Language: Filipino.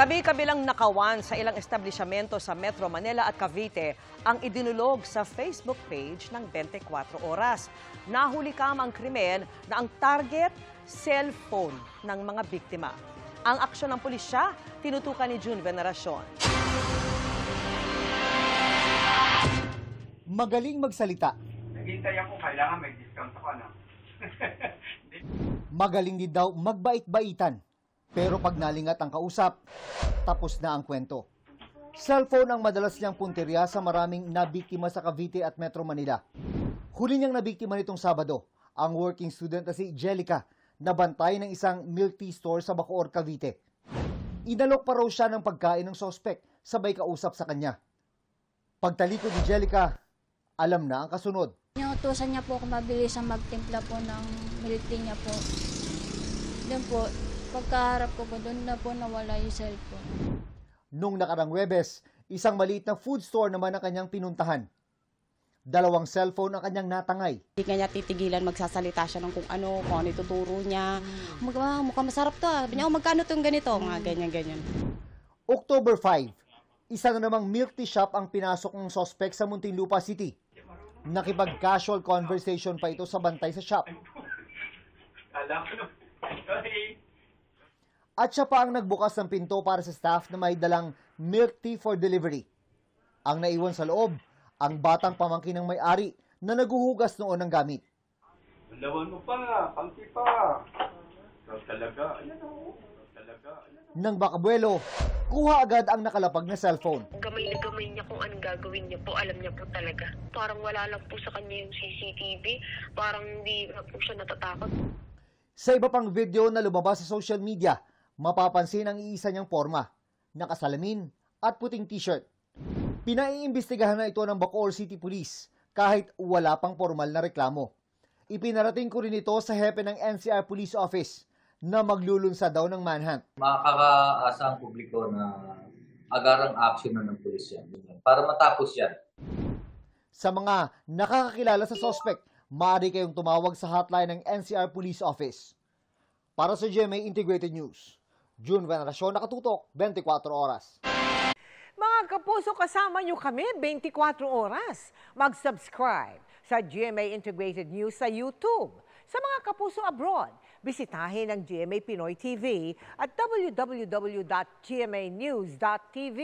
Kabi-kabilang nakawan sa ilang establishmento sa Metro Manila at Cavite ang idinulog sa Facebook page ng 24 Oras. Nahuli kam ang krimen na ang target, cellphone ng mga biktima. Ang aksyon ng pulisya, tinutukan ni June Veneracion. Magaling magsalita. Naghintay ako, kailangan may discount ako, no? Magaling din daw magbait-baitan. Pero pag nalingat ang kausap, tapos na ang kwento. Cellphone ang madalas niyang punteriya sa maraming nabiktima sa Cavite at Metro Manila. Huli niyang nabiktima nitong Sabado, ang working student na si Jelica, na bantay ng isang milk tea store sa Bacoor, Cavite. Inalok pa raw siya ng pagkain ng sospek, sabay kausap sa kanya. Pagtalikod ni Jelica, alam na ang kasunod. Inutusan niya po ako mabilis ang magtimpla po ng milk tea niya po. Doon po, pagkaharap ko po, doon na po nawala yung cellphone. Nung nakarang Huwebes, isang maliit na food store naman ang kanyang pinuntahan. 2 cellphone ang kanyang natangay. Hindi kanya titigilan, magsasalita siya ng kung ano ituturo niya. Mukhang masarap to. Sabi niya, magkano itong ganito? Mga ganyan-ganyan. October 5, isa na namang milk tea shop ang pinasok ng sospek sa Muntinlupa City. Nakipag-casual conversation pa ito sa bantay sa shop. Alam ko, sorry. At siya pa ang nagbukas ng pinto para sa staff na may dalang milk tea for delivery. Ang naiwan sa loob, ang batang pamangkin ng may-ari na naguhugas noon ng gamit. Lawan mo pa, pangki pa. Talaga, ayan o. Nang bakabuelo, kuha agad ang nakalapag na cellphone. Gamay na gamay niya kung anong gagawin niya po. Alam niya po talaga. Parang wala lang po sa kanya yung CCTV. Parang hindi na po siya natatakot. Sa iba pang video na lumabas sa social media, mapapansin ang iisa niyang forma, nakasalamin at puting t-shirt. Pinaiimbestigahan na ito ng Bacoor City Police kahit wala pang formal na reklamo. Ipinarating ko rin ito sa hepe ng NCR Police Office na maglulunsad daw ng manhunt. Makakaasa ang publiko na agarang action na ng pulis yan para matapos yan. Sa mga nakakakilala sa suspect, maaari kayong tumawag sa hotline ng NCR Police Office. Para sa GMA Integrated News, June Veneracion, nakatutok, 24 Oras. Mga kapuso, kasama nyo kami 24 oras. Mag-subscribe sa GMA Integrated News sa YouTube. Sa mga kapuso abroad, bisitahin ang GMA Pinoy TV at www.gmanews.tv.